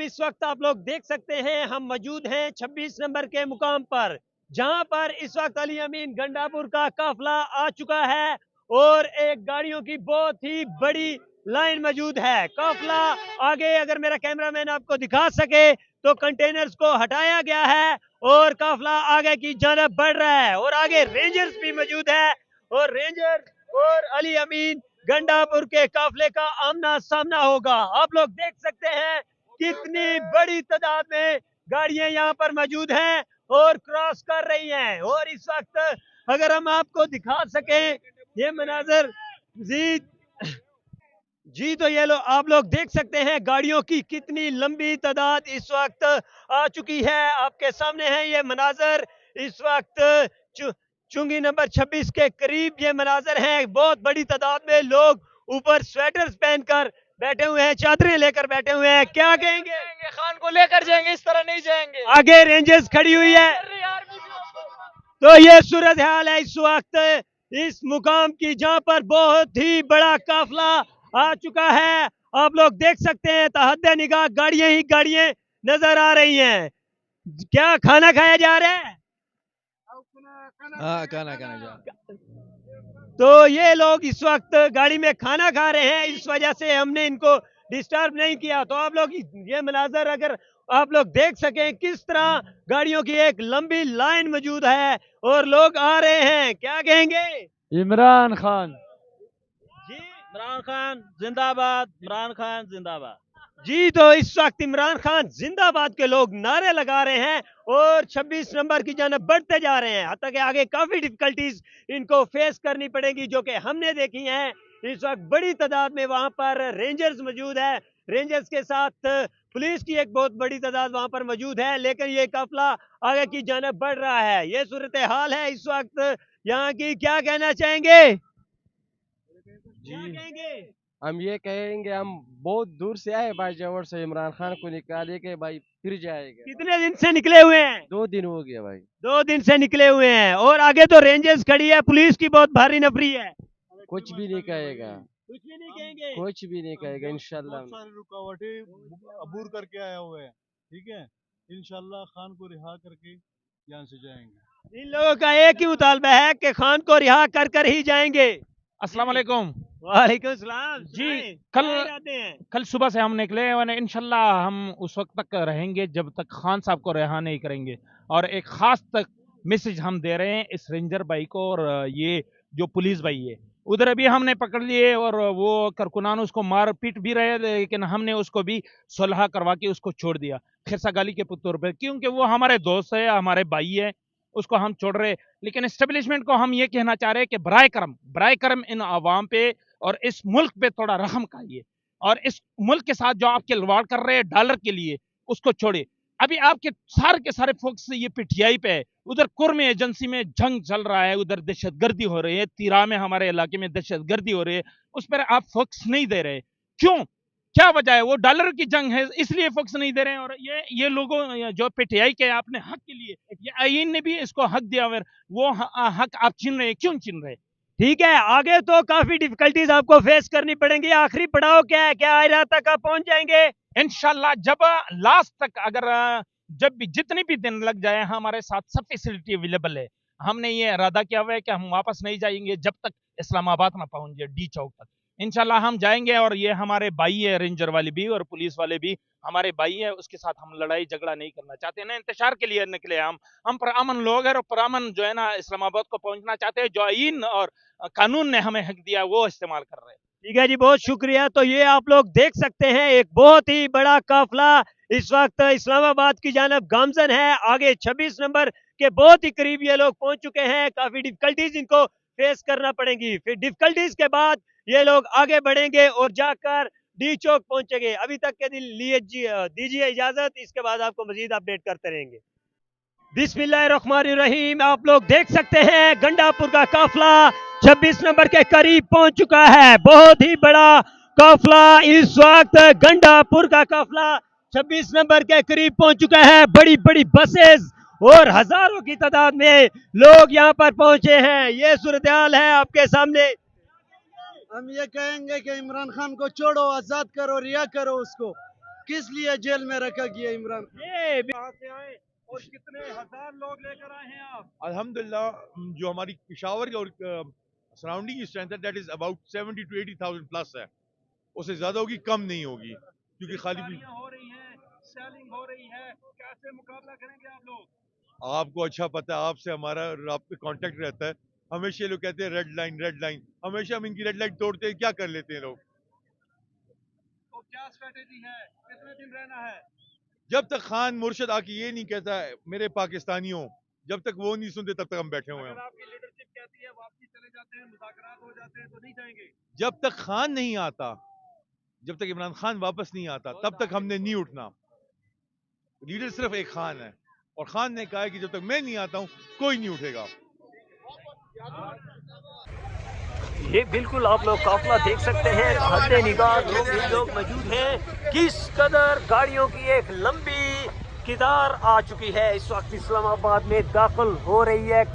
इस वक्त आप लोग देख सकते हैं हम मौजूद हैं 26 नंबर के मुकाम पर, जहां पर इस वक्त अली अमीन गंडापुर का काफिला आ चुका है और एक गाड़ियों की बहुत ही बड़ी लाइन मौजूद है। काफिला आगे, अगर मेरा कैमरामैन आपको दिखा सके तो कंटेनर्स को हटाया गया है और काफिला आगे की जानब बढ़ रहा है और आगे रेंजर्स भी मौजूद है और रेंजर्स और अली अमीन गंडापुर के काफिले का आमना सामना होगा। आप लोग देख सकते हैं कितनी बड़ी तादाद में गाड़ियां यहाँ पर मौजूद हैं और क्रॉस कर रही हैं। और इस वक्त अगर हम आपको दिखा सकें ये मनाजर जी तो ये आप लोग देख सकते हैं गाड़ियों की कितनी लंबी तादाद इस वक्त आ चुकी है। आपके सामने है ये मनाजर, इस वक्त चुंगी नंबर 26 के करीब ये मनाजर हैं। बहुत बड़ी तादाद में लोग ऊपर स्वेटर्स पहनकर बैठे हुए हैं, चादरें लेकर बैठे हुए हैं। क्या कहेंगे? खान को लेकर जाएंगे, इस तरह नहीं जाएंगे। आगे रेंजर्स खड़ी हुई है। तो ये सूरत हाल है इस वक्त इस मुकाम की, जहां पर बहुत ही बड़ा काफिला आ चुका है। आप लोग देख सकते हैं तहद्दे निगाह गाड़ियां ही गाड़ियां नजर आ रही हैं। क्या खाना खाया जा रहा है? हाँ, खाना खाना जा। तो ये लोग इस वक्त गाड़ी में खाना खा रहे हैं, इस वजह से हमने इनको डिस्टर्ब नहीं किया। तो आप लोग ये मनाजर अगर आप लोग देख सकें किस तरह गाड़ियों की एक लंबी लाइन मौजूद है और लोग आ रहे हैं। क्या कहेंगे? इमरान खान जी इमरान खान जिंदाबाद, इमरान खान जिंदाबाद। जी तो इस वक्त इमरान खान जिंदाबाद के लोग नारे लगा रहे हैं और 26 नंबर की जानब बढ़ते जा रहे हैं। हालांकि आगे काफी डिफिकल्टीज इनको फेस करनी पड़ेगी जो कि हमने देखी हैं। इस वक्त बड़ी तादाद में वहां पर रेंजर्स मौजूद है, रेंजर्स के साथ पुलिस की एक बहुत बड़ी तादाद वहां पर मौजूद है, लेकिन ये काफिला आगे की जानब बढ़ रहा है। ये सूरत हाल है इस वक्त यहाँ की। क्या कहना चाहेंगे? क्या कहेंगे? हम ये कहेंगे, हम बहुत दूर से आए भाई, जवर से इमरान खान को निकाले के भाई फिर जाएगा। कितने दिन से निकले हुए हैं? 2 दिन हो गया भाई। 2 दिन से निकले हुए हैं और आगे तो रेंजर्स खड़ी है, पुलिस की बहुत भारी नफरी है। कुछ भी नहीं कहेगा, कुछ भी नहीं कहेंगे। कुछ भी नहीं कहेगा इंशाल्लाह। बहुत सारी रुकावटें अबूर करके आया हुआ है, ठीक है। इंशाल्लाह खान को रिहा करके यहाँ से जाएंगे। इन लोगों का एक ही मुतालबा है कि खान को रिहा कर कर ही जाएंगे। अस्सलाम वालेकुम वालेकुम सलाम जी। सुनाएं, कल क्या इरादे हैं? कल सुबह से हम निकले और इंशाल्लाह हम उस वक्त तक रहेंगे जब तक खान साहब को रिहा नहीं करेंगे। और एक खास तक मैसेज हम दे रहे हैं इस रेंजर भाई को और ये जो पुलिस भाई है, उधर अभी हमने पकड़ लिए और वो कारकुनान उसको मार पीट भी रहे, लेकिन हमने उसको भी सुलह करवा के उसको छोड़ दिया खिरसा गाली के तौर पर, क्योंकि वो हमारे दोस्त है, हमारे भाई है, उसको हम छोड़ रहे। लेकिन एस्टेब्लिशमेंट को हम ये कहना चाह रहे हैं कि बराए करम इन आवाम पे और इस मुल्क पे थोड़ा रहम खाइए और इस मुल्क के साथ जो आप खिलवाड़ कर रहे हैं डॉलर के लिए उसको छोड़िए। अभी आपके के सारे फोकस ये पीटीआई पे है, उधर कुर्म एजेंसी में जंग चल रहा है, उधर दहशतगर्दी हो रही है, तीरा में हमारे इलाके में दहशतगर्दी हो रही है, उस पर आप फोकस नहीं दे रहे। क्यों? क्या वजह है? वो डॉलर की जंग है इसलिए फोकस नहीं दे रहे हैं। और ये लोगों जो पीटीआई के आपने हक के लिए, ये आईन ने भी इसको हक दिया, वो हक आप छीन रहे हैं, क्यों छीन रहे? ठीक है, आगे तो काफी डिफिकल्टीज आपको फेस करनी पड़ेंगी। आखिरी पड़ाव क्या है? क्या आयरा तक आप पहुंच जाएंगे? इंशाल्लाह जब लास्ट तक अगर जब भी जितने भी दिन लग जाए हमारे साथ सब फैसिलिटी अवेलेबल है। हमने ये इरादा किया हुआ है कि हम वापस नहीं जाएंगे जब तक इस्लामाबाद ना पहुंचे डी चौक तक। इंशाल्लाह हम जाएंगे और ये हमारे भाई है, रेंजर वाले भी और पुलिस वाले भी हमारे भाई है, उसके साथ हम लड़ाई झगड़ा नहीं करना चाहते ना, इंतजार के लिए निकले हम पुरअमन लोग हैं और पुरअमन जो है ना इस्लामाबाद को पहुंचना चाहते हैं। जो आईन और कानून ने हमें हक दिया वो इस्तेमाल कर रहे हैं। ठीक है जी, बहुत शुक्रिया। तो ये आप लोग देख सकते हैं एक बहुत ही बड़ा काफिला इस वक्त इस्लामाबाद की जानब गामजन है। आगे 26 नंबर के बहुत ही करीब ये लोग पहुंच चुके हैं। काफी डिफिकल्टीज इनको फेस करना पड़ेंगी, फिर डिफिकल्टीज के बाद ये लोग आगे बढ़ेंगे और जाकर डी चौक पहुंचेंगे। अभी तक के लिए दीजिए इजाजत, इसके बाद आपको मजीद अपडेट करते रहेंगे। बिस्मिल्लाहिर्रहमानिर्रहीम। आप लोग देख सकते हैं गंडापुर का काफिला 26 नंबर के करीब पहुंच चुका है। बहुत ही बड़ा काफिला इस वक्त गंडापुर का काफिला 26 नंबर के करीब पहुंच चुका है। बड़ी बड़ी बसेस और हजारों की तादाद में लोग यहां पर पहुंचे हैं। ये सूरत हाल है आपके सामने। हम ये कहेंगे कि इमरान खान को छोड़ो, आजाद करो, रिहा करो उसको। किस लिए जेल में रखा गया इमरान? ये कहाँ से आए और कितने हजार लोग लेकर आए हैं आप? अल्हम्दुलिल्लाह जो हमारी पेशावर और सराउंडिंग की स्ट्रेंथ है that is about 70 to 80,000 plus है, उससे ज्यादा होगी, कम नहीं होगी, क्योंकि खाली हो रही हैं, सेलिंग हो रही है, कैसे मुकाबला करेंगे आप लोग? आपको अच्छा पता है, आपसे हमारा कांटेक्ट रहता है, हमेशा लोग कहते हैं रेड लाइन, हमेशा हम इनकी रेड लाइन तोड़ते हैं, क्या कर लेते हैं लोग। तो क्या स्ट्रेटेजी है, कितने दिन रहना है? जब तक खान मुर्शद आके ये नहीं कहता है मेरे पाकिस्तानियों, जब तक वो नहीं सुनते तब तक हम बैठे हुए हैं। अगर आपकी लीडरशिप कहती है वापसी चले जाते हैं, मुज़ाकरात हो जाते हैं, तो नहीं जाएंगे? जब तक खान नहीं आता, जब तक इमरान खान वापस नहीं आता, तब तक हमने नहीं उठना। लीडर सिर्फ एक खान है, और खान ने कहा है कि जब तक मैं नहीं आता हूं कोई नहीं उठेगा। ये बिल्कुल आप लोग काफिला देख सकते हैं, हद निगाह जो भी लोग मौजूद हैं, किस कदर गाड़ियों की एक लंबी कितार आ चुकी है, इस वक्त इस्लामाबाद में दाखिल हो रही है।